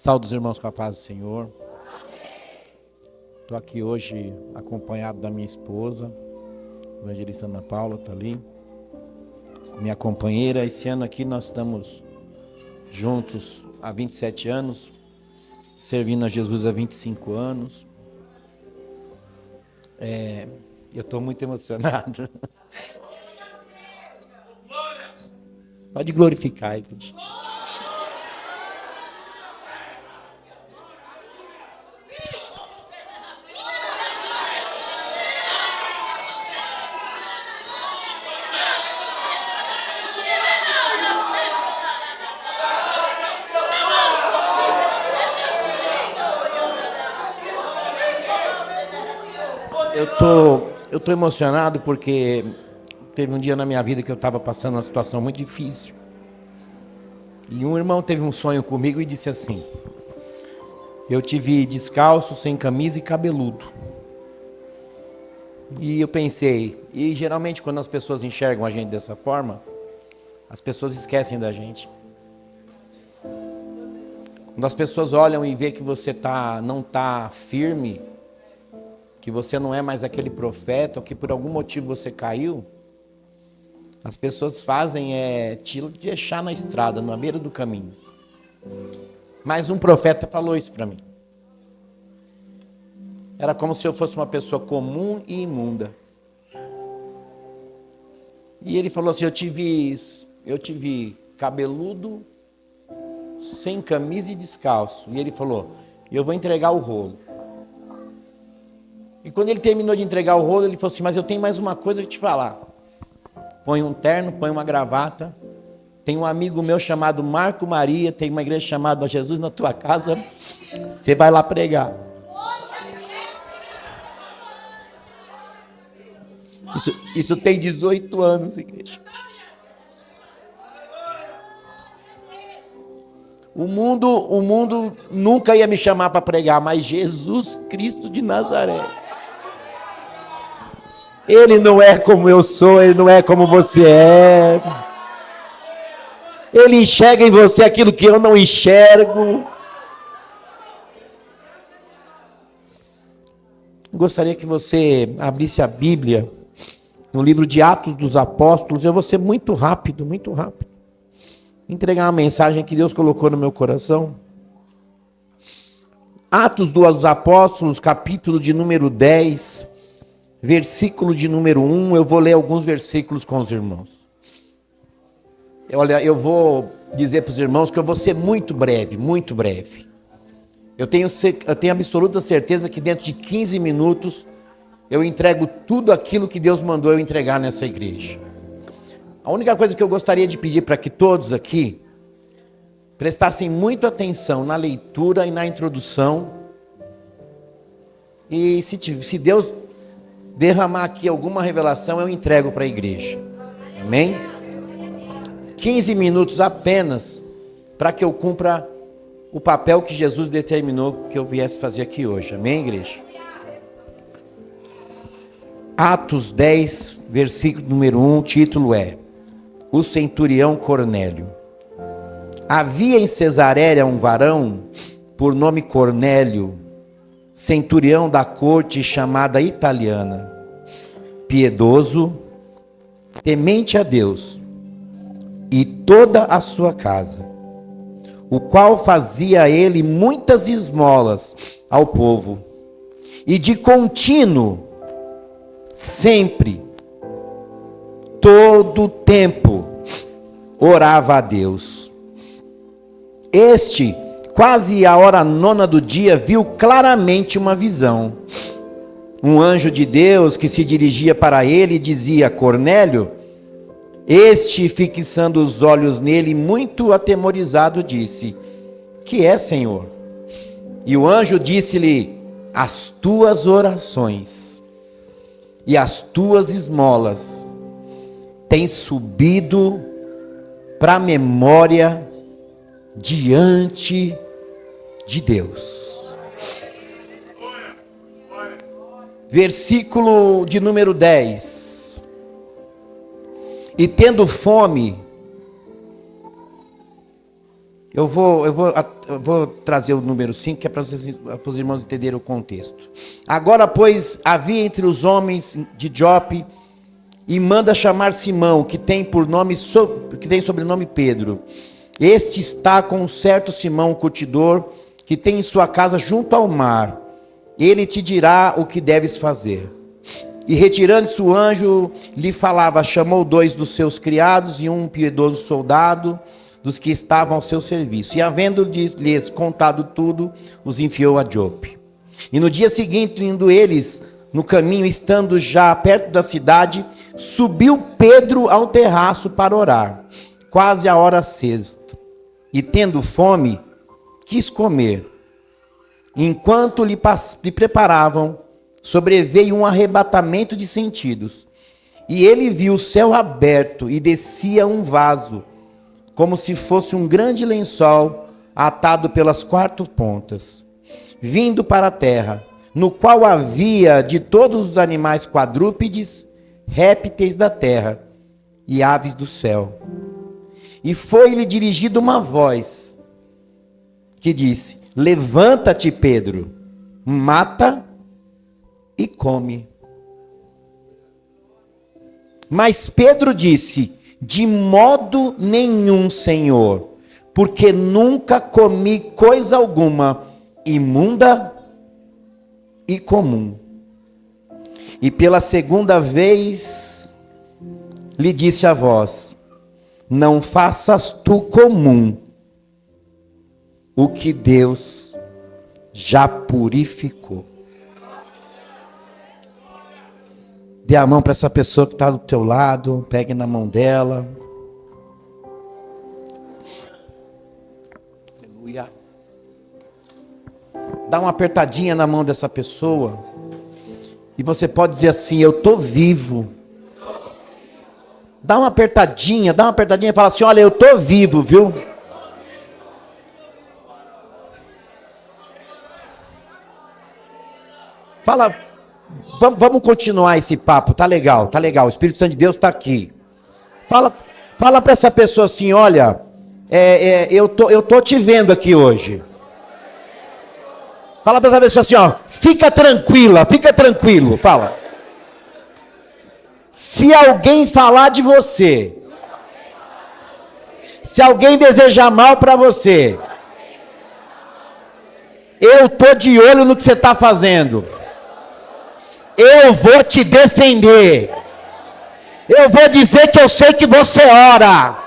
Saúde os irmãos com a paz do Senhor. Estou aqui hoje acompanhado da minha esposa, a evangelista Ana Paula, está ali, minha companheira. Esse ano aqui nós estamos juntos há 27 anos, servindo a Jesus há 25 anos. Eu estou muito emocionado. Pode glorificar, gente. Eu tô emocionado porque teve um dia na minha vida que eu estava passando uma situação muito difícil. E um irmão teve um sonho comigo e disse assim: eu te vi descalço, sem camisa e cabeludo. E eu pensei, e geralmente quando as pessoas enxergam a gente dessa forma, as pessoas esquecem da gente. Quando as pessoas olham e vê que você não está firme, que você não é mais aquele profeta, ou que por algum motivo você caiu, as pessoas fazem te deixar na estrada, na beira do caminho. Mas um profeta falou isso para mim. Era como se eu fosse uma pessoa comum e imunda. E ele falou assim: eu te vi cabeludo, sem camisa e descalço. E ele falou: eu vou entregar o rolo. E quando ele terminou de entregar o rolo, ele falou assim: mas eu tenho mais uma coisa que te falar. Põe um terno, põe uma gravata. Tem um amigo meu chamado Marco Maria, tem uma igreja chamada Jesus na tua casa. Você vai lá pregar. Isso tem 18 anos, igreja. O mundo nunca ia me chamar para pregar, mas Jesus Cristo de Nazaré. Ele não é como eu sou, ele não é como você é. Ele enxerga em você aquilo que eu não enxergo. Gostaria que você abrisse a Bíblia no livro de Atos dos Apóstolos. Eu vou ser muito rápido, muito rápido. Entregar uma mensagem que Deus colocou no meu coração. Atos dos Apóstolos, capítulo de número 10, versículo de número 1. Eu vou ler alguns versículos com os irmãos. Olha, eu vou dizer para os irmãos que eu vou ser muito breve, muito breve. Eu tenho absoluta certeza que dentro de 15 minutos eu entrego tudo aquilo que Deus mandou eu entregar nessa igreja. A única coisa que eu gostaria de pedir para que todos aqui prestassem muita atenção na leitura e na introdução. E se Deus derramar aqui alguma revelação, eu entrego para a igreja. Amém? 15 minutos apenas para que eu cumpra o papel que Jesus determinou que eu viesse fazer aqui hoje. Amém, igreja? Atos 10, versículo número 1, título é: o centurião Cornélio. Havia em Cesareia um varão, por nome Cornélio, centurião da corte chamada italiana, piedoso, temente a Deus e toda a sua casa, o qual fazia a ele muitas esmolas ao povo, e de contínuo, sempre, todo o tempo, orava a Deus. Este, quase à hora 9 do dia, viu claramente uma visão. Um anjo de Deus que se dirigia para ele e dizia: Cornélio. Este, fixando os olhos nele, muito atemorizado, disse: que é, Senhor? E o anjo disse-lhe: as tuas orações e as tuas esmolas têm subido para a memória diante de Deus. Versículo de número 10. E tendo fome, Eu vou trazer o número 5, que é para os irmãos entenderem o contexto. Agora, pois, havia entre os homens de Jope, e manda chamar Simão, que tem sobrenome Pedro. Este está com um certo Simão, curtidor, que tem em sua casa junto ao mar. Ele te dirá o que deves fazer. E retirando-se o anjo, lhe falava, chamou 2 dos seus criados e um piedoso soldado, dos que estavam ao seu serviço. E havendo-lhes contado tudo, os enviou a Jope. E no dia seguinte, indo eles no caminho, estando já perto da cidade, subiu Pedro ao terraço para orar, quase a hora sexta. E tendo fome, quis comer. Enquanto lhe preparavam, sobreveio um arrebatamento de sentidos. E ele viu o céu aberto e descia um vaso, como se fosse um grande lençol atado pelas 4 pontas, vindo para a terra, no qual havia de todos os animais quadrúpedes, répteis da terra e aves do céu. E foi-lhe dirigida uma voz que disse: levanta-te, Pedro, mata e come. Mas Pedro disse: de modo nenhum, Senhor, porque nunca comi coisa alguma imunda e comum. E pela segunda vez lhe disse a voz: não faças tu comum o que Deus já purificou. Dê a mão para essa pessoa que está do teu lado, pegue na mão dela. Aleluia. Dá uma apertadinha na mão dessa pessoa. E você pode dizer assim: eu estou vivo. Dá uma apertadinha e fala assim: olha, eu estou vivo, viu? Fala, vamos continuar esse papo, tá legal. O Espírito Santo de Deus está aqui. Fala para essa pessoa assim: olha, eu tô te vendo aqui hoje. Fala para essa pessoa assim, ó, fica tranquilo, fala. Se alguém falar de você, se alguém desejar mal para você, eu tô de olho no que você está fazendo. Eu vou te defender. Eu vou dizer que eu sei que você ora.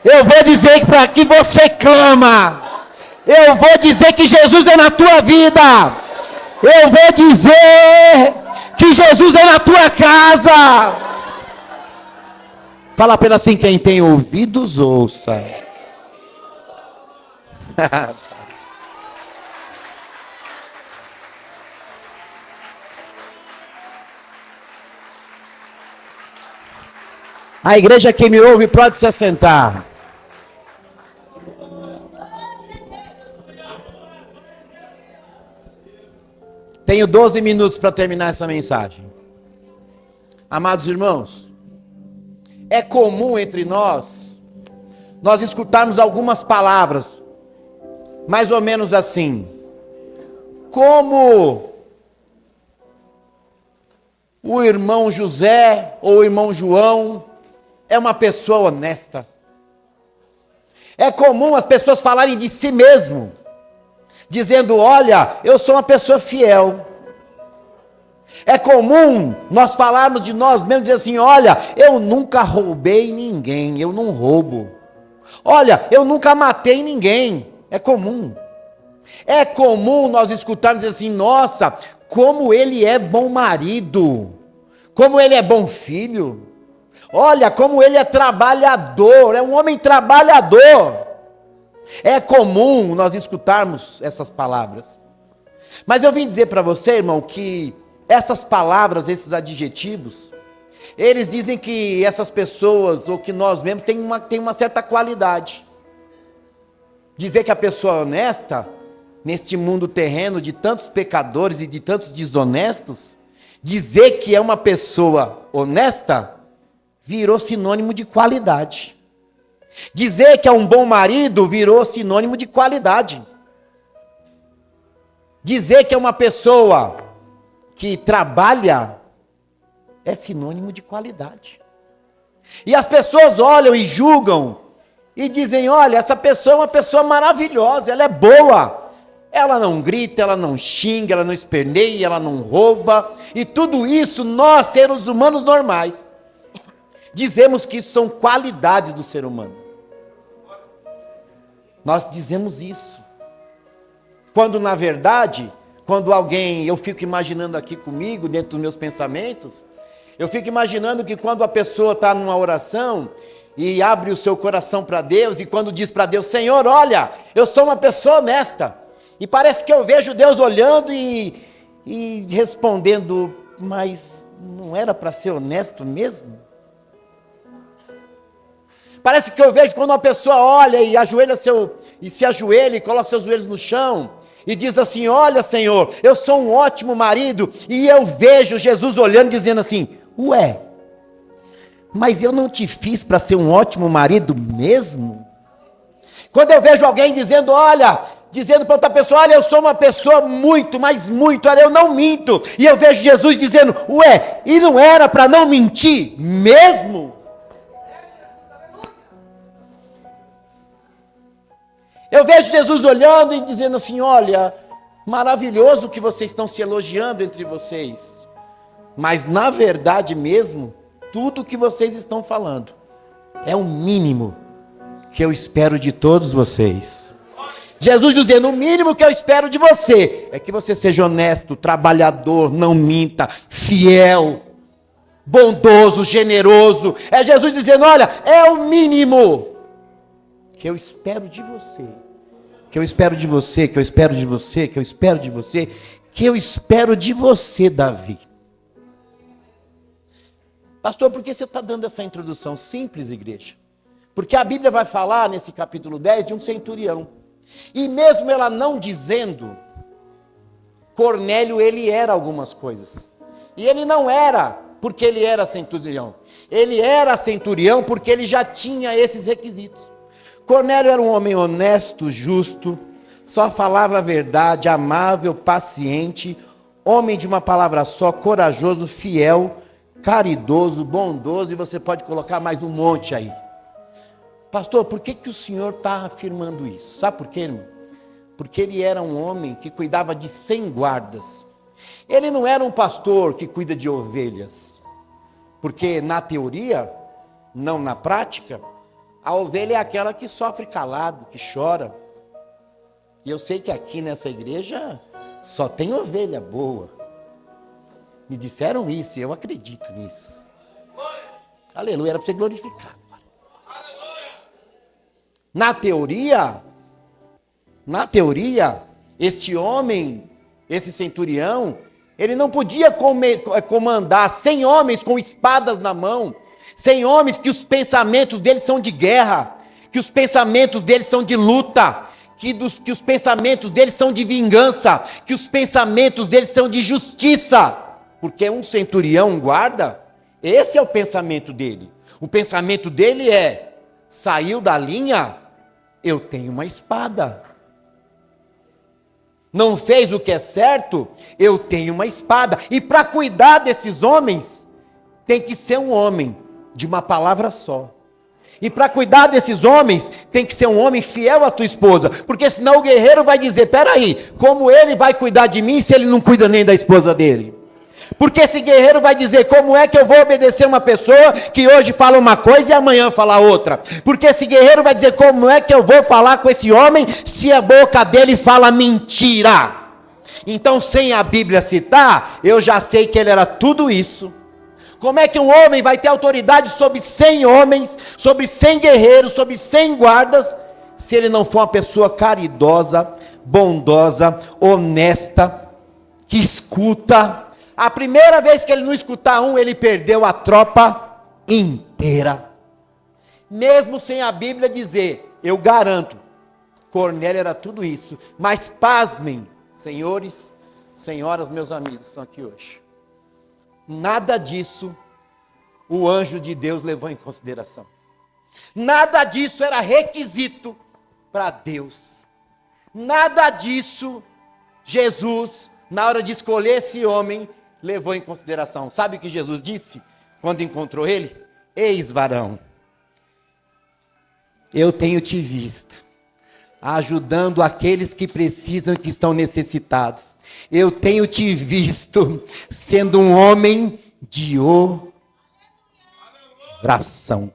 Eu vou dizer que para que você clama. Eu vou dizer que Jesus é na tua vida. Eu vou dizer que Jesus é na tua casa. Fala apenas assim: quem tem ouvidos, ouça. A igreja que me ouve pode se assentar. Tenho 12 minutos para terminar essa mensagem. Amados irmãos, é comum entre nós escutarmos algumas palavras, mais ou menos assim: como o irmão José ou o irmão João é uma pessoa honesta. É comum as pessoas falarem de si mesmo, dizendo: olha, eu sou uma pessoa fiel. É comum nós falarmos de nós mesmos, dizer assim: olha, eu nunca roubei ninguém, eu não roubo. Olha, eu nunca matei ninguém. É comum. É comum nós escutarmos dizer assim: nossa, como ele é bom marido, como ele é bom filho. Olha, como ele é trabalhador, é um homem trabalhador. É comum nós escutarmos essas palavras. Mas eu vim dizer para você, irmão, que essas palavras, esses adjetivos, eles dizem que essas pessoas, ou que nós mesmos, tem uma certa qualidade. Dizer que a pessoa é honesta, neste mundo terreno de tantos pecadores e de tantos desonestos, dizer que é uma pessoa honesta, virou sinônimo de qualidade. Dizer que é um bom marido virou sinônimo de qualidade. Dizer que é uma pessoa que trabalha é sinônimo de qualidade. E as pessoas olham e julgam e dizem: olha, essa pessoa é uma pessoa maravilhosa, ela é boa. Ela não grita, ela não xinga, ela não esperneia, ela não rouba. E tudo isso nós, seres humanos normais, dizemos que isso são qualidades do ser humano. Nós dizemos isso. Quando na verdade, quando alguém, eu fico imaginando aqui comigo, dentro dos meus pensamentos, eu fico imaginando que quando a pessoa está numa oração e abre o seu coração para Deus, e quando diz para Deus: Senhor, olha, eu sou uma pessoa honesta, e parece que eu vejo Deus olhando e respondendo: mas não era para ser honesto mesmo? Parece que eu vejo quando uma pessoa olha e se ajoelha e coloca seus joelhos no chão e diz assim: olha, Senhor, eu sou um ótimo marido, e eu vejo Jesus olhando dizendo assim: ué, mas eu não te fiz para ser um ótimo marido mesmo? Quando eu vejo alguém dizendo para outra pessoa: olha, eu sou uma pessoa muito, mas muito, olha, eu não minto, e eu vejo Jesus dizendo: ué, e não era para não mentir mesmo? Eu vejo Jesus olhando e dizendo assim: olha, maravilhoso que vocês estão se elogiando entre vocês, mas na verdade mesmo, tudo que vocês estão falando é o mínimo que eu espero de todos vocês. Jesus dizendo: o mínimo que eu espero de você é que você seja honesto, trabalhador, não minta, fiel, bondoso, generoso. É Jesus dizendo: olha, é o mínimo que eu espero de você. Que eu espero de você, que eu espero de você, que eu espero de você, que eu espero de você, Davi. Pastor, por que você está dando essa introdução simples, igreja? Porque a Bíblia vai falar, nesse capítulo 10, de um centurião. E mesmo ela não dizendo, Cornélio, ele era algumas coisas. E ele não era porque ele era centurião. Ele era centurião porque ele já tinha esses requisitos. Cornélio era um homem honesto, justo, só falava a verdade, amável, paciente, homem de uma palavra só, corajoso, fiel, caridoso, bondoso, e você pode colocar mais um monte aí. Pastor, por que o senhor está afirmando isso? Sabe por quê, irmão? Porque ele era um homem que cuidava de 100 guardas. Ele não era um pastor que cuida de ovelhas, porque na teoria, não na prática, a ovelha é aquela que sofre calado, que chora. E eu sei que aqui nessa igreja só tem ovelha boa. Me disseram isso e eu acredito nisso. Aleluia, era para você glorificar agora. Na teoria, este homem, esse centurião, ele não podia comandar 100 homens com espadas na mão, 100 homens que os pensamentos deles são de guerra, que os pensamentos deles são de luta, que os pensamentos deles são de vingança, que os pensamentos deles são de justiça. Porque um centurião, um guarda, esse é o pensamento dele. O pensamento dele é: saiu da linha, eu tenho uma espada. Não fez o que é certo, eu tenho uma espada. E para cuidar desses homens, tem que ser um homem de uma palavra só. E para cuidar desses homens, tem que ser um homem fiel à tua esposa. Porque senão o guerreiro vai dizer: peraí, como ele vai cuidar de mim se ele não cuida nem da esposa dele? Porque esse guerreiro vai dizer: como é que eu vou obedecer uma pessoa que hoje fala uma coisa e amanhã fala outra? Porque esse guerreiro vai dizer: como é que eu vou falar com esse homem se a boca dele fala mentira? Então, sem a Bíblia citar, eu já sei que ele era tudo isso. Como é que um homem vai ter autoridade sobre 100 homens, sobre 100 guerreiros, sobre 100 guardas, se ele não for uma pessoa caridosa, bondosa, honesta, que escuta? A primeira vez que ele não escutar um, ele perdeu a tropa inteira. Mesmo sem a Bíblia dizer, eu garanto, Cornélio era tudo isso. Mas pasmem, senhores, senhoras, meus amigos que estão aqui hoje. Nada disso o anjo de Deus levou em consideração. Nada disso era requisito para Deus. Nada disso Jesus, na hora de escolher esse homem, levou em consideração. Sabe o que Jesus disse quando encontrou ele? Eis, varão, eu tenho te visto ajudando aqueles que precisam, que estão necessitados. Eu tenho te visto sendo um homem de oração.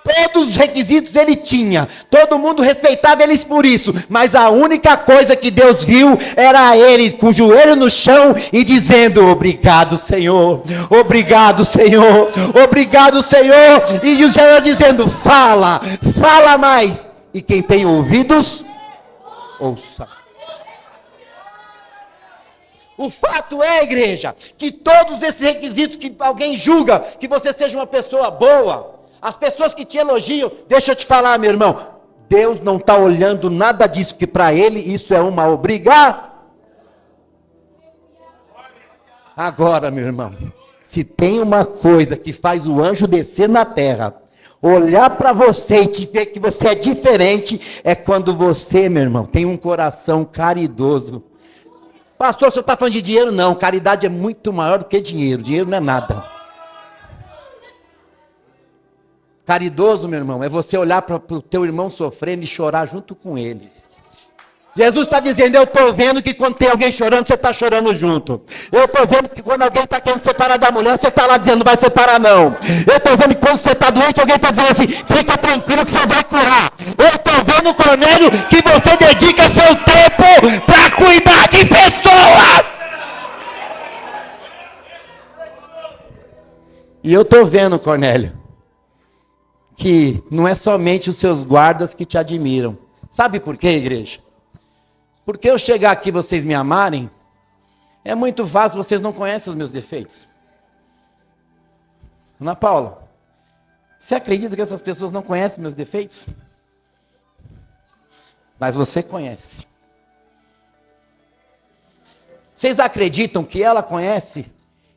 Todos os requisitos ele tinha, todo mundo respeitava eles por isso, mas a única coisa que Deus viu era ele com o joelho no chão e dizendo: obrigado, Senhor, obrigado, Senhor, obrigado, Senhor. E o Senhor dizendo: fala, fala mais. E quem tem ouvidos, ouça. O fato é, igreja, que todos esses requisitos que alguém julga que você seja uma pessoa boa, as pessoas que te elogiam, deixa eu te falar, meu irmão, Deus não está olhando nada disso, que para Ele isso é uma obrigação. Agora, meu irmão, se tem uma coisa que faz o anjo descer na terra, olhar para você e te ver que você é diferente, é quando você, meu irmão, tem um coração caridoso. Pastor, você está falando de dinheiro? Não, caridade é muito maior do que dinheiro, dinheiro não é nada. Caridoso, meu irmão, é você olhar para o teu irmão sofrendo e chorar junto com ele. Jesus está dizendo: eu estou vendo que quando tem alguém chorando, você está chorando junto. Eu estou vendo que quando alguém está querendo separar da mulher, você está lá dizendo: não vai separar não. Eu estou vendo que quando você está doente, alguém está dizendo assim: fica tranquilo que você vai curar. Eu estou vendo, Cornélio, que você dedica seu tempo para cuidar de pessoas. E eu estou vendo, Cornélio, que não é somente os seus guardas que te admiram. Sabe por quê, igreja? Porque eu chegar aqui e vocês me amarem, é muito fácil, vocês não conhecem os meus defeitos. Ana Paula, você acredita que essas pessoas não conhecem meus defeitos? Mas você conhece. Vocês acreditam que ela conhece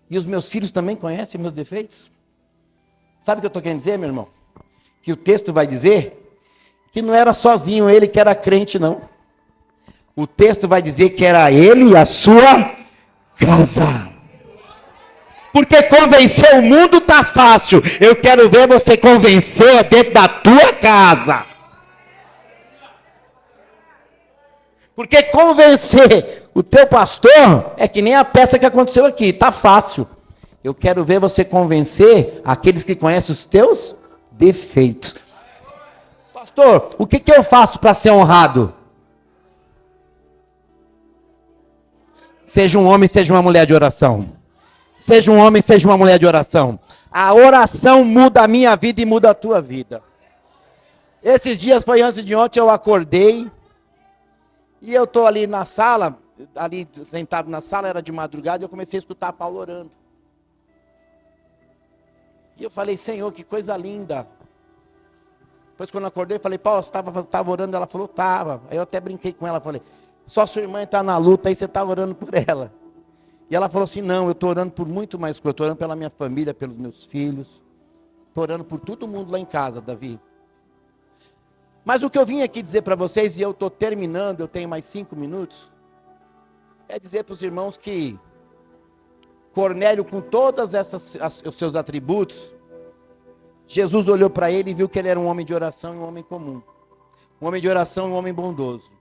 e os meus filhos também conhecem meus defeitos? Sabe o que eu estou querendo dizer, meu irmão? Que o texto vai dizer que não era sozinho ele que era crente, não. O texto vai dizer que era ele e a sua casa. Porque convencer o mundo tá fácil. Eu quero ver você convencer dentro da tua casa. Porque convencer o teu pastor é que nem a peça que aconteceu aqui, tá fácil. Eu quero ver você convencer aqueles que conhecem os teus defeitos. Pastor, o que eu faço para ser honrado? Seja um homem, seja uma mulher de oração. Seja um homem, seja uma mulher de oração. A oração muda a minha vida e muda a tua vida. Esses dias, foi antes de ontem, eu acordei e eu estou ali na sala, ali sentado na sala, era de madrugada, e eu comecei a escutar Paulo orando. E eu falei: Senhor, que coisa linda. Depois, quando eu acordei, eu falei: Paulo, você estava orando? Ela falou: estava. Aí eu até brinquei com ela, falei: só sua irmã está na luta, aí você está orando por ela. E ela falou assim: não, eu estou orando por muito mais coisa. Eu estou orando pela minha família, pelos meus filhos. Estou orando por todo mundo lá em casa, Davi. Mas o que eu vim aqui dizer para vocês, e eu estou terminando, eu tenho mais 5 minutos, é dizer para os irmãos que Cornélio, com todos os seus atributos, Jesus olhou para ele e viu que ele era um homem de oração e um homem comum. Um homem de oração e um homem bondoso.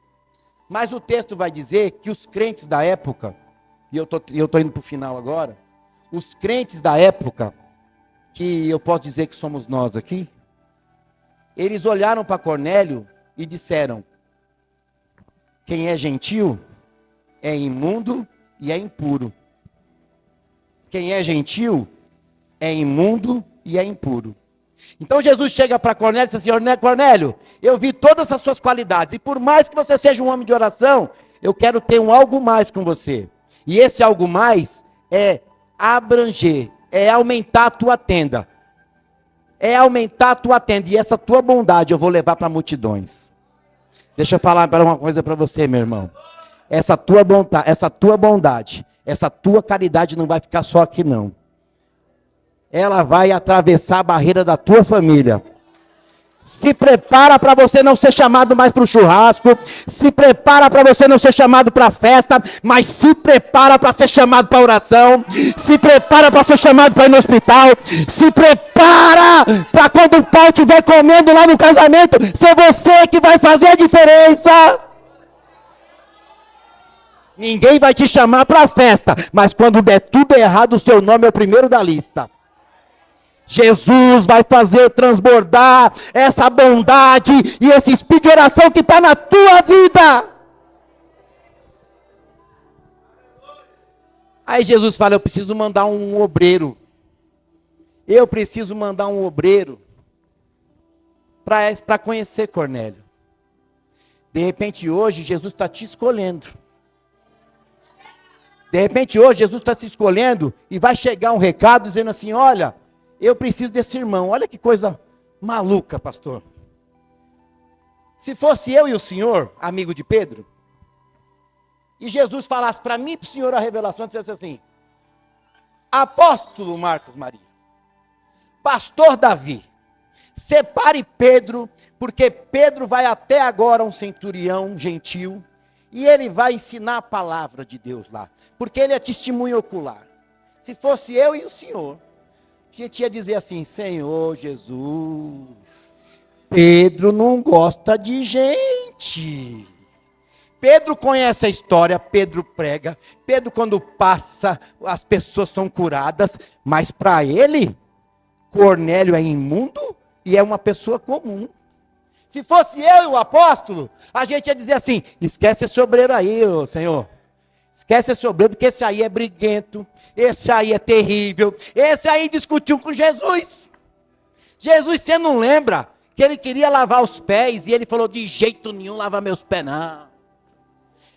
Mas o texto vai dizer que os crentes da época, e eu estou indo para o final agora, os crentes da época, que eu posso dizer que somos nós aqui, eles olharam para Cornélio e disseram: quem é gentil é imundo e é impuro. Quem é gentil é imundo e é impuro. Então Jesus chega para Cornélio e diz assim: Cornélio, eu vi todas as suas qualidades, e por mais que você seja um homem de oração, eu quero ter um algo mais com você. E esse algo mais é abranger, é aumentar a tua tenda. É aumentar a tua tenda, e essa tua bondade eu vou levar para multidões. Deixa eu falar uma coisa para você, meu irmão. Essa tua bondade, essa tua caridade não vai ficar só aqui, não. Ela vai atravessar a barreira da tua família. Se prepara para você não ser chamado mais para o churrasco. Se prepara para você não ser chamado para a festa. Mas se prepara para ser chamado para a oração. Se prepara para ser chamado para ir no hospital. Se prepara para quando o pau estiver comendo lá no casamento, ser você que vai fazer a diferença. Ninguém vai te chamar para a festa. Mas quando der tudo errado, o seu nome é o primeiro da lista. Jesus vai fazer transbordar essa bondade e esse espírito de oração que está na tua vida. Aí Jesus fala, eu preciso mandar um obreiro. Eu preciso mandar um obreiro para conhecer Cornélio. De repente hoje Jesus está te escolhendo. De repente hoje Jesus está te escolhendo e vai chegar um recado dizendo assim, olha, eu preciso desse irmão. Olha que coisa maluca, pastor. Se fosse eu e o senhor, amigo de Pedro, e Jesus falasse para mim e para o senhor a revelação, dissesse assim, apóstolo Marcos Maria, pastor Davi, separe Pedro, porque Pedro vai até agora um centurião gentil, e ele vai ensinar a palavra de Deus lá, porque ele é testemunho ocular. Se fosse eu e o senhor, a gente ia dizer assim, Senhor Jesus, Pedro não gosta de gente. Pedro conhece a história, Pedro prega, Pedro quando passa, as pessoas são curadas, mas para ele, Cornélio é imundo e é uma pessoa comum. Se fosse eu e o apóstolo, a gente ia dizer assim, esquece esse obreiro aí, ô Senhor. Esquece esse obreiro, porque esse aí é briguento, esse aí é terrível, esse aí discutiu com Jesus. Jesus, você não lembra que ele queria lavar os pés e ele falou, de jeito nenhum lavar meus pés não.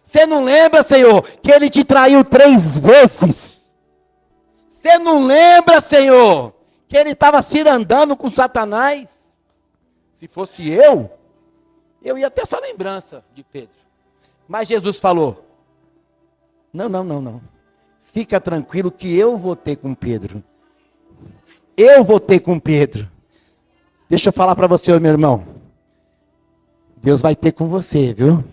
Você não lembra, Senhor, que ele te traiu 3 vezes? Você não lembra, Senhor, que ele estava cirandando com Satanás? Se fosse eu ia ter essa lembrança de Pedro. Mas Jesus falou, não. Fica tranquilo que eu vou ter com Pedro. Eu vou ter com Pedro. Deixa eu falar para você, meu irmão. Deus vai ter com você, viu?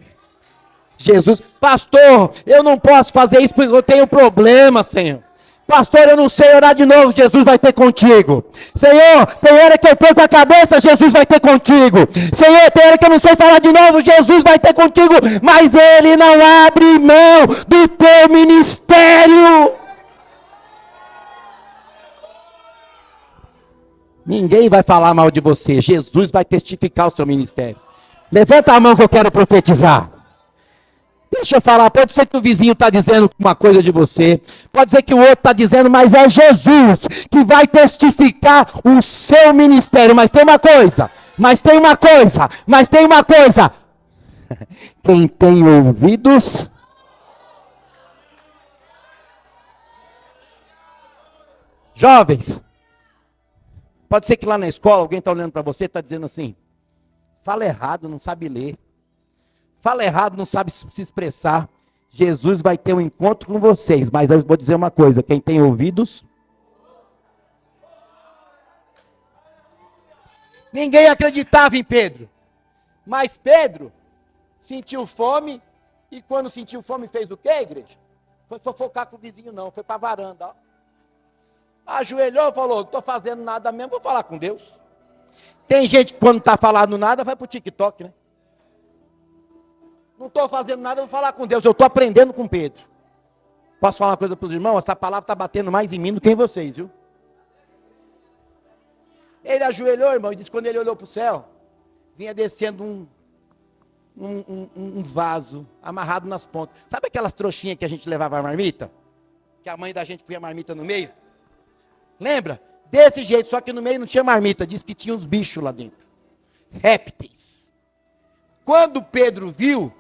Jesus, pastor, eu não posso fazer isso porque eu tenho problema, Senhor. Pastor, eu não sei orar de novo, Jesus vai ter contigo. Senhor, tem hora que eu perco a cabeça, Jesus vai ter contigo. Senhor, tem hora que eu não sei falar de novo, Jesus vai ter contigo. Mas Ele não abre mão do teu ministério. Ninguém vai falar mal de você, Jesus vai testificar o seu ministério. Levanta a mão que eu quero profetizar. Deixa eu falar, pode ser que o vizinho está dizendo uma coisa de você, pode ser que o outro está dizendo, mas é Jesus que vai testificar o seu ministério. Mas tem uma coisa. Quem tem ouvidos, jovens, pode ser que lá na escola alguém está olhando para você e está dizendo assim, fala errado, não sabe ler. Fala errado, não sabe se expressar. Jesus vai ter um encontro com vocês. Mas eu vou dizer uma coisa. Quem tem ouvidos... Ninguém acreditava em Pedro. Mas Pedro sentiu fome. E quando sentiu fome fez o quê, igreja? Foi fofocar com o vizinho não. Foi para a varanda. Ó. Ajoelhou e falou, não estou fazendo nada mesmo, vou falar com Deus. Tem gente que quando está falando nada vai para o TikTok, né? Não estou fazendo nada, eu vou falar com Deus. Eu estou aprendendo com Pedro. Posso falar uma coisa para os irmãos? Essa palavra está batendo mais em mim do que em vocês, viu? Ele ajoelhou, irmão, e disse que quando ele olhou para o céu, vinha descendo um vaso amarrado nas pontas. Sabe aquelas trouxinhas que a gente levava a marmita? Que a mãe da gente punha a marmita no meio? Lembra? Desse jeito, só que no meio não tinha marmita. Diz que tinha uns bichos lá dentro. Répteis. Quando Pedro viu,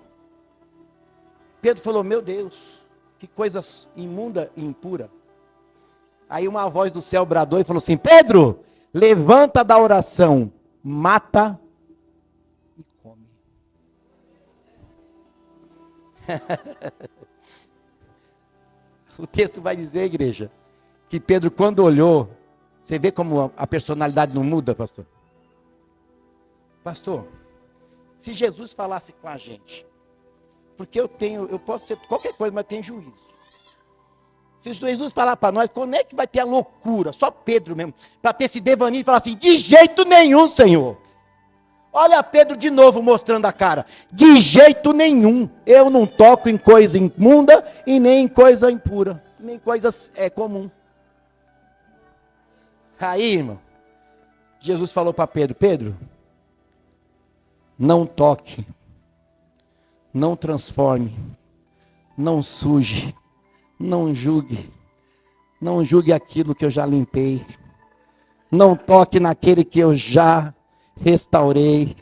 Pedro falou, meu Deus, que coisa imunda e impura. Aí uma voz do céu bradou e falou assim, Pedro, levanta da oração, mata e come. O texto vai dizer, igreja, que Pedro quando olhou, você vê como a personalidade não muda, pastor? Pastor, se Jesus falasse com a gente, porque eu posso ser qualquer coisa, mas tenho juízo. Se Jesus falar para nós, quando é que vai ter a loucura? Só Pedro mesmo, para ter esse devaneio e falar assim, de jeito nenhum, Senhor. Olha Pedro de novo mostrando a cara. De jeito nenhum, eu não toco em coisa imunda e nem em coisa impura, nem coisa comum. Aí, irmão, Jesus falou para Pedro, Pedro, não toque, não transforme, não suje, não julgue aquilo que eu já limpei, não toque naquele que eu já restaurei,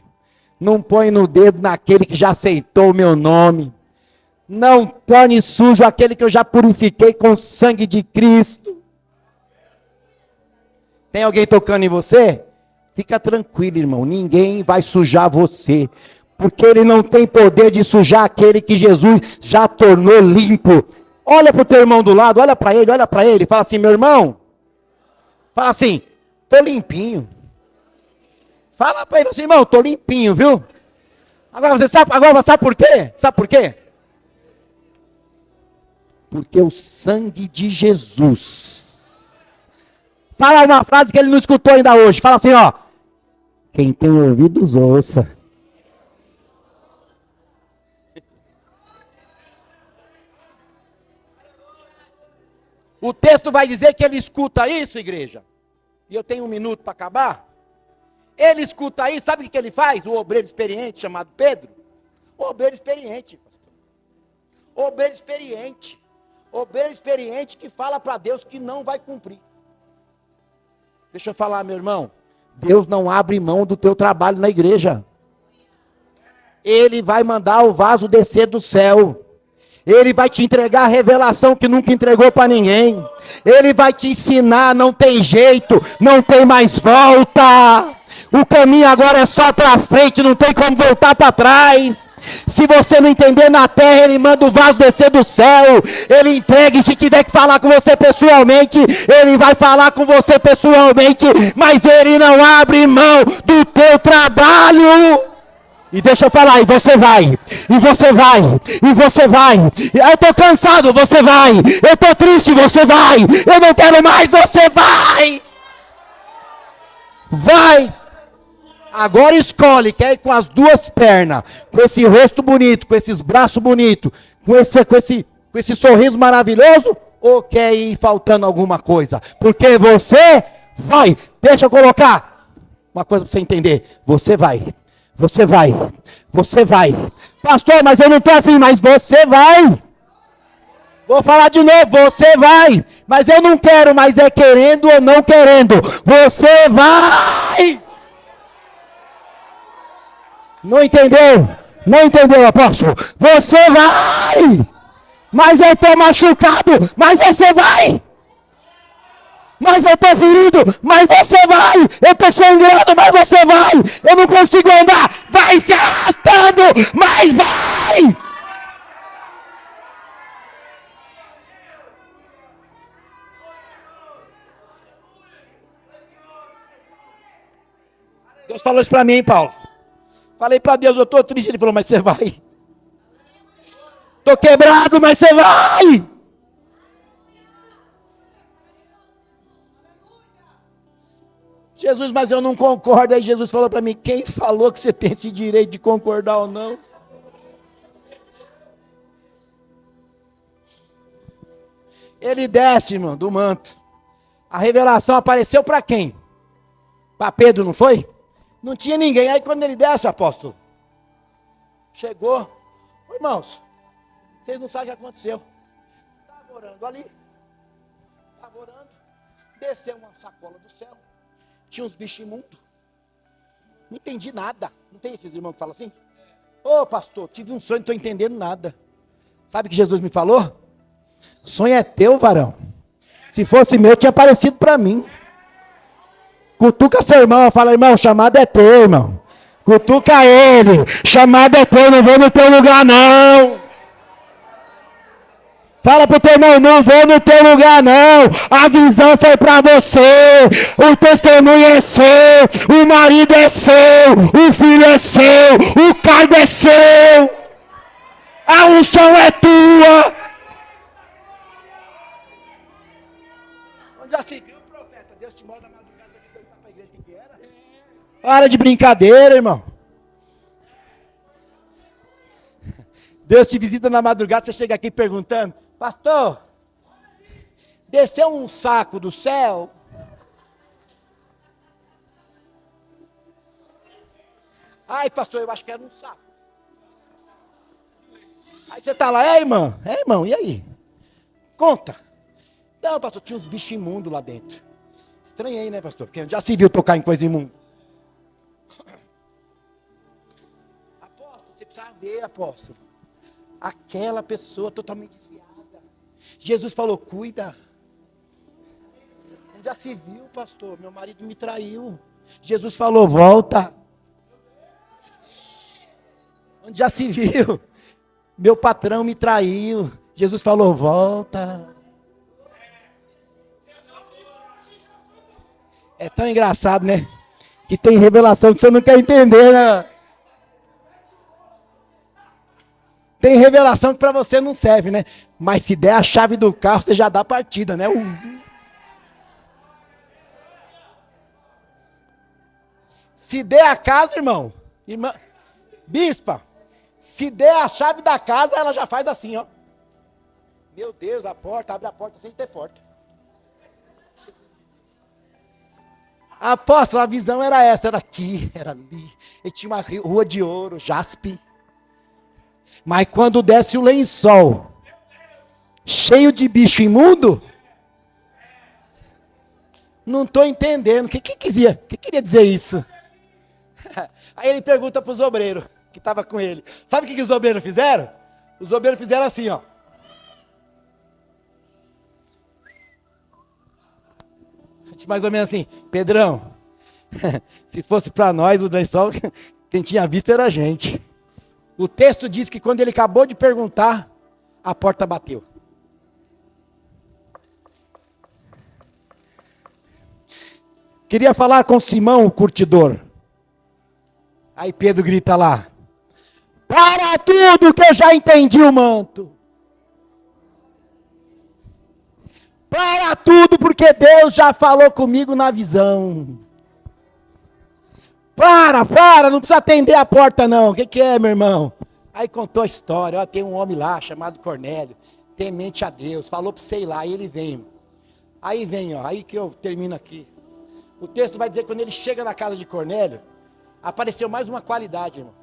não põe no dedo naquele que já aceitou o meu nome, não torne sujo aquele que eu já purifiquei com o sangue de Cristo. Tem alguém tocando em você? Fica tranquilo, irmão, ninguém vai sujar você, porque ele não tem poder de sujar aquele que Jesus já tornou limpo. Olha para o teu irmão do lado, olha para ele, fala assim, meu irmão, fala assim, estou limpinho. Fala para ele assim, irmão, estou limpinho, viu? Agora você sabe por quê? Sabe por quê? Porque o sangue de Jesus. Fala uma frase que ele não escutou ainda hoje, fala assim, ó, quem tem ouvidos ouça. O texto vai dizer que ele escuta isso, igreja. E eu tenho 1 minuto para acabar. Ele escuta isso, sabe o que ele faz? O obreiro experiente chamado Pedro. O obreiro experiente, pastor. Obreiro experiente que fala para Deus que não vai cumprir. Deixa eu falar, meu irmão. Deus não abre mão do teu trabalho na igreja. Ele vai mandar o vaso descer do céu. Ele vai te entregar a revelação que nunca entregou para ninguém. Ele vai te ensinar, não tem jeito, não tem mais volta. O caminho agora é só para frente, não tem como voltar para trás. Se você não entender na terra, ele manda o vaso descer do céu. Ele entrega, e se tiver que falar com você pessoalmente, ele vai falar com você pessoalmente. Mas ele não abre mão do teu trabalho. E deixa eu falar, e você vai, eu estou cansado, você vai, eu estou triste, você vai, eu não quero mais, você vai, agora escolhe, quer ir com as duas pernas, com esse rosto bonito, com esses braços bonitos, com esse sorriso maravilhoso, ou quer ir faltando alguma coisa, porque você vai, deixa eu colocar uma coisa para você entender, você vai. Pastor, mas eu não estou afim, mas você vai. Vou falar de novo, você vai. Mas eu não quero, mas é querendo ou não querendo. Você vai. Não entendeu? Não entendeu, apóstolo? Você vai. Mas eu estou machucado, mas você vai. Mas eu estou ferido, mas você vai. Eu estou sangrando, mas você vai. Eu não consigo andar, vai se arrastando, mas vai. Deus falou isso para mim, Paulo. Falei para Deus, eu estou triste. Ele falou, mas você vai. Estou quebrado, mas você vai. Jesus, mas eu não concordo. Aí Jesus falou para mim, quem falou que você tem esse direito de concordar ou não? Ele desce, irmão, do manto. A revelação apareceu para quem? Para Pedro, não foi? Não tinha ninguém. Aí quando ele desce, apóstolo, chegou. Irmãos, vocês não sabem o que aconteceu. Estava orando ali. Estava orando. Desceu uma sacola do céu. Tinha uns bichos imundos. Não entendi nada. Não tem esses irmãos que falam assim? Ô pastor, tive um sonho, não estou entendendo nada. Sabe o que Jesus me falou? Sonho é teu, varão. Se fosse meu, tinha aparecido para mim. Cutuca seu irmão, fala, irmão, o chamado é teu, irmão. Cutuca ele, chamado é teu, não vou no teu lugar não. Fala pro teu irmão, não vou no teu lugar não. A visão foi para você. O testemunho é seu. O marido é seu. O filho é seu. O cargo é seu. A unção é tua. Onde já se viu, profeta? Deus te manda na madrugada, você vai perguntar para a igreja o que era? Para de brincadeira, irmão. Deus te visita na madrugada, você chega aqui perguntando, pastor, desceu um saco do céu? Ai, pastor, eu acho que era um saco. Aí você tá lá, irmão, e aí? Conta. Não, pastor, tinha uns bichos imundos lá dentro. Estranhei, né, pastor? Porque já se viu tocar em coisa imunda. Apóstolo, você precisa ver, apóstolo. Aquela pessoa totalmente desviada. Jesus falou, cuida. Já se viu, pastor, meu marido me traiu. Jesus falou, volta. Onde já se viu, meu patrão me traiu. Jesus falou, volta. É tão engraçado, né? Que tem revelação que você não quer entender, né? Tem revelação que para você não serve, né? Mas se der a chave do carro, você já dá a partida, né? Se der a casa, irmão, bispa, se der a chave da casa, ela já faz assim, ó. Meu Deus, a porta, abre a porta sem ter porta. Apóstolo, a visão era essa, era aqui, era ali. E tinha uma rua de ouro, jaspe. Mas quando desce o lençol, cheio de bicho imundo, não estou entendendo. O que queria dizer isso? Aí ele pergunta para os obreiros, que estavam com ele. Sabe o que os obreiros fizeram? Os obreiros fizeram assim, ó. Mais ou menos assim, Pedrão, se fosse para nós o lençol, quem tinha visto era a gente. O texto diz que quando ele acabou de perguntar, a porta bateu. Queria falar com Simão, o curtidor. Aí Pedro grita lá, para tudo que eu já entendi o manto. Para tudo, porque Deus já falou comigo na visão. Para, não precisa atender a porta não. O que é, meu irmão? Aí contou a história, ó, tem um homem lá chamado Cornélio, temente a Deus, falou para você ir lá, e ele vem. Aí vem, ó, aí que eu termino aqui. O texto vai dizer que quando ele chega na casa de Cornélio, apareceu mais uma qualidade, irmão.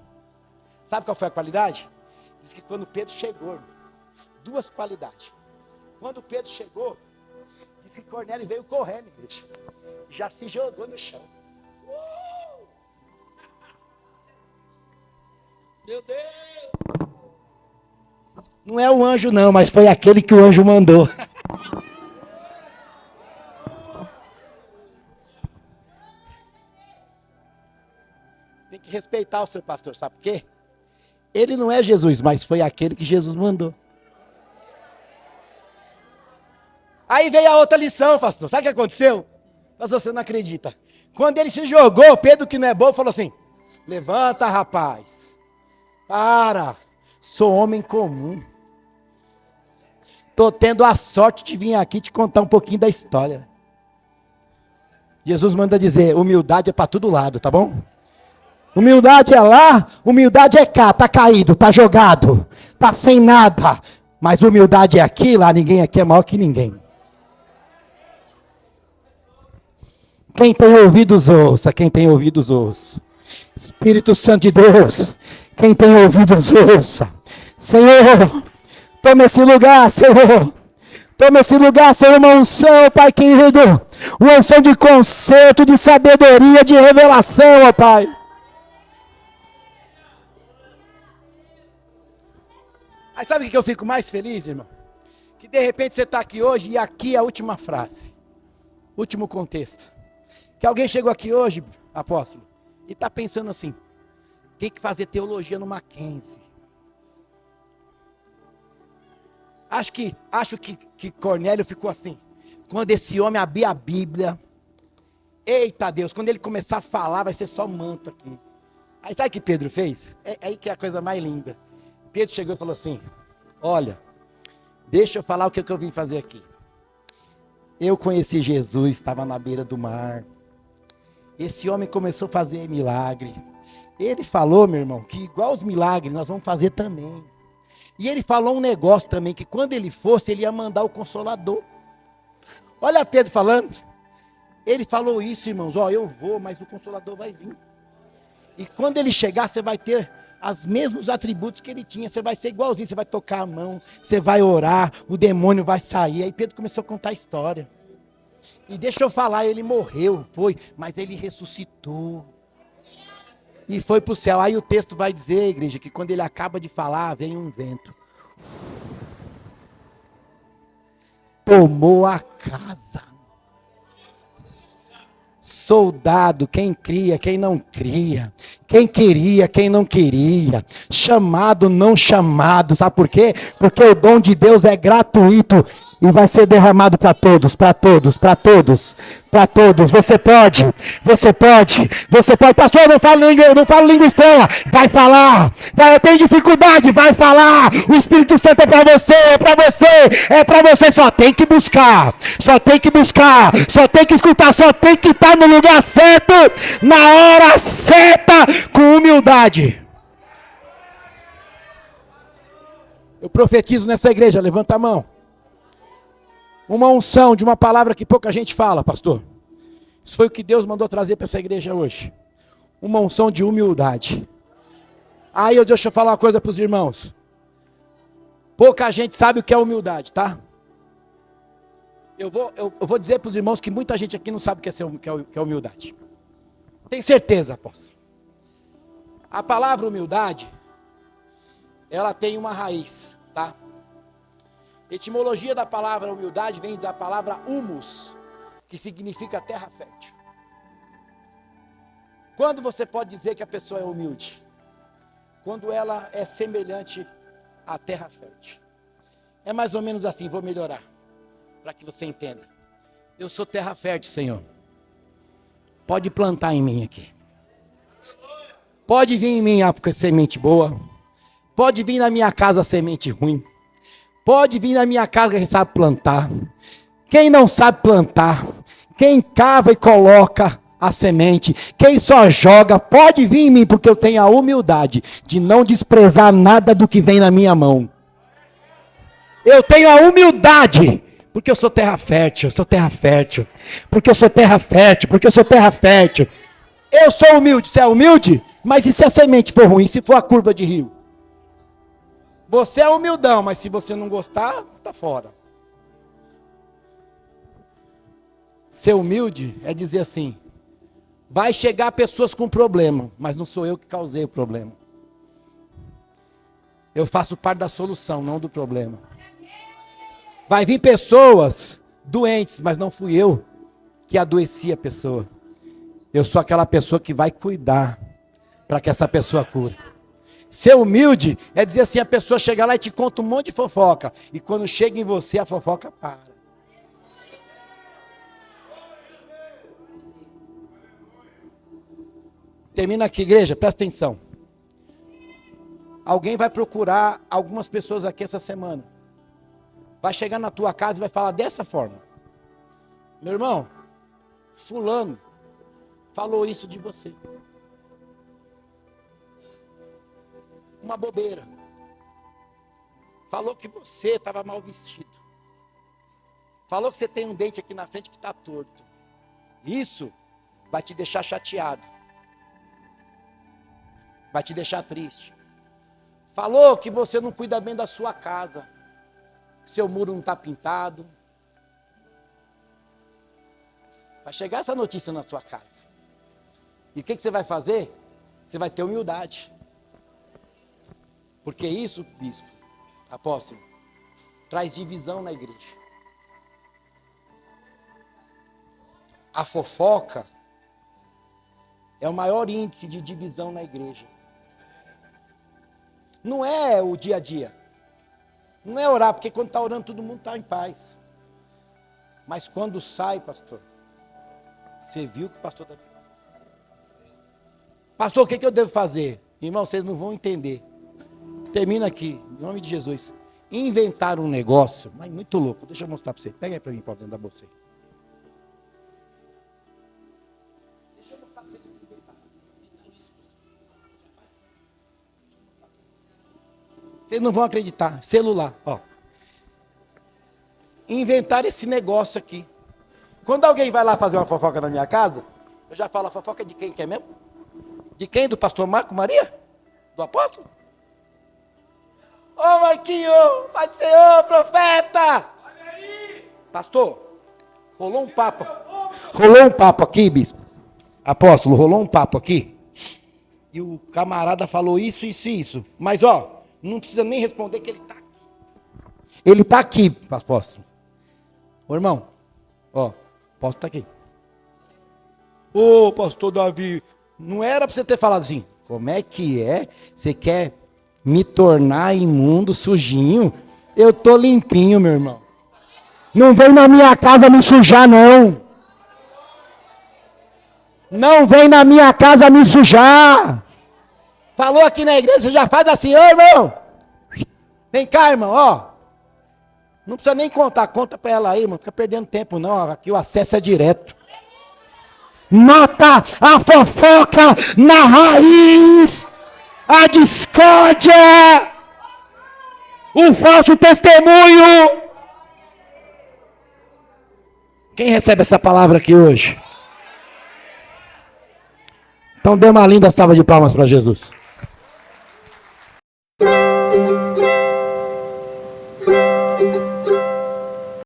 Sabe qual foi a qualidade? Diz que quando Pedro chegou, irmão, duas qualidades. Quando Pedro chegou, diz que Cornélio veio correndo, igreja. Já se jogou no chão. Meu Deus! Não é o anjo não, mas foi aquele que o anjo mandou. Tem que respeitar o seu pastor, sabe por quê? Ele não é Jesus, mas foi aquele que Jesus mandou. Aí veio a outra lição, pastor. Sabe o que aconteceu? Pastor, você não acredita. Quando ele se jogou, Pedro, que não é bobo, falou assim, levanta, rapaz. Para, sou homem comum. Estou tendo a sorte de vir aqui te contar um pouquinho da história. Jesus manda dizer, humildade é para todo lado, tá bom? Humildade é lá, humildade é cá, tá caído, tá jogado, tá sem nada. Mas humildade é aqui, lá ninguém aqui é maior que ninguém. Quem tem ouvidos ouça, quem tem ouvidos ouça. Espírito Santo de Deus, quem tem ouvidos ouça. Senhor, toma esse lugar, Senhor. Toma esse lugar, Senhor, uma unção, Pai querido. Uma unção de conceito, de sabedoria, de revelação, ó Pai. Aí sabe o que eu fico mais feliz, irmão? Que de repente você está aqui hoje e aqui é a última frase. Último contexto. Que alguém chegou aqui hoje, apóstolo, e está pensando assim, tem que fazer teologia no Mackenzie. Acho que Cornélio ficou assim. Quando esse homem abrir a Bíblia, eita Deus, quando ele começar a falar, vai ser só manto aqui. Aí sabe o que Pedro fez? É aí que é a coisa mais linda. Pedro chegou e falou assim: olha, deixa eu falar o que eu vim fazer aqui. Eu conheci Jesus, estava na beira do mar. Esse homem começou a fazer milagre. Ele falou, meu irmão, que igual os milagres nós vamos fazer também. E ele falou um negócio também, que quando ele fosse, ele ia mandar o Consolador. Olha Pedro falando. Ele falou isso, irmãos, ó, eu vou, mas o Consolador vai vir. E quando ele chegar, você vai ter os mesmos atributos que ele tinha. Você vai ser igualzinho, você vai tocar a mão, você vai orar, o demônio vai sair. Aí Pedro começou a contar a história. E deixa eu falar, ele morreu, foi, mas ele ressuscitou. E foi para o céu. Aí o texto vai dizer, igreja, que quando ele acaba de falar, vem um vento. Tomou a casa. Soldado, quem cria, quem não cria. Quem queria, quem não queria. Chamado, não chamado. Sabe por quê? Porque o dom de Deus é gratuito. E vai ser derramado para todos, para todos, para todos, para todos. Você pode, você pode, você pode. Pastor, eu não falo língua estranha. Vai falar. Vai, tem dificuldade, vai falar. O Espírito Santo é para você, é para você, é para você. Só tem que buscar, só tem que buscar, só tem que escutar, só tem que estar no lugar certo, na hora certa, com humildade. Eu profetizo nessa igreja, levanta a mão. Uma unção de uma palavra que pouca gente fala, pastor. Isso foi o que Deus mandou trazer para essa igreja hoje. Uma unção de humildade. Aí deixa eu falar uma coisa para os irmãos. Pouca gente sabe o que é humildade, tá? Eu vou dizer para os irmãos que muita gente aqui não sabe o que é humildade. Tem certeza, apóstolo? A palavra humildade, ela tem uma raiz, tá? A etimologia da palavra humildade vem da palavra humus, que significa terra fértil. Quando você pode dizer que a pessoa é humilde? Quando ela é semelhante à terra fértil. É mais ou menos assim, vou melhorar, para que você entenda. Eu sou terra fértil, Senhor. Pode plantar em mim aqui. Pode vir em mim a semente boa. Pode vir na minha casa semente ruim. Pode vir na minha casa quem sabe plantar. Quem não sabe plantar, quem cava e coloca a semente, quem só joga, pode vir em mim, porque eu tenho a humildade de não desprezar nada do que vem na minha mão. Eu tenho a humildade, porque eu sou terra fértil, eu sou terra fértil, porque eu sou terra fértil, porque eu sou terra fértil. Eu sou humilde, você é humilde? Mas e se a semente for ruim, se for a curva de rio? Você é humildão, mas se você não gostar, está fora. Ser humilde é dizer assim, vai chegar pessoas com problema, mas não sou eu que causei o problema. Eu faço parte da solução, não do problema. Vai vir pessoas doentes, mas não fui eu que adoeci a pessoa. Eu sou aquela pessoa que vai cuidar para que essa pessoa cure. Ser humilde é dizer assim, a pessoa chega lá e te conta um monte de fofoca. E quando chega em você, a fofoca para. Termina aqui, igreja, presta atenção. Alguém vai procurar algumas pessoas aqui essa semana. Vai chegar na tua casa e vai falar dessa forma. Meu irmão, fulano falou isso de você. Uma bobeira. Falou que você estava mal vestido. Falou que você tem um dente aqui na frente que está torto. Isso vai te deixar chateado. Vai te deixar triste. Falou que você não cuida bem da sua casa. Que seu muro não está pintado. Vai chegar essa notícia na sua casa. E o que você vai fazer? Você vai ter humildade. Porque isso, bispo, apóstolo, traz divisão na igreja. A fofoca é o maior índice de divisão na igreja. Não é o dia a dia. Não é orar, porque quando está orando todo mundo está em paz. Mas quando sai, pastor, você viu que o pastor está... Pastor, o que eu devo fazer? Irmão, vocês não vão entender. Termina aqui, em nome de Jesus. Inventaram um negócio, mas muito louco. Deixa eu mostrar para você. Pega aí para mim, Paulo, dentro da bolsa aí. Deixa eu mostrar para você o que inventaram. Vocês não vão acreditar. Celular, ó. Inventaram esse negócio aqui. Quando alguém vai lá fazer uma fofoca na minha casa, eu já falo, a fofoca é de quem que é mesmo? De quem? Do pastor Marco Maria? Do apóstolo? Ô Marquinho, Pai do Senhor, profeta! Olha aí! Pastor, rolou um papo aqui, bispo. Apóstolo, rolou um papo aqui. E o camarada falou isso. Mas ó, não precisa nem responder que ele está aqui. Ele está aqui, apóstolo. Ô irmão, ó, o apóstolo está aqui. Ô pastor Davi, não era para você ter falado assim. Como é que é? Você quer me tornar imundo, sujinho? Eu tô limpinho, meu irmão. Não vem na minha casa me sujar, não. Não vem na minha casa me sujar. Falou aqui na igreja, você já faz assim, ô irmão. Vem cá, irmão, ó. Não precisa nem contar, conta pra ela aí, irmão. Não fica perdendo tempo, não. Aqui o acesso é direto. Mata a fofoca na raiz. A discórdia. O falso testemunho. Quem recebe essa palavra aqui hoje? Então dê uma linda salva de palmas para Jesus.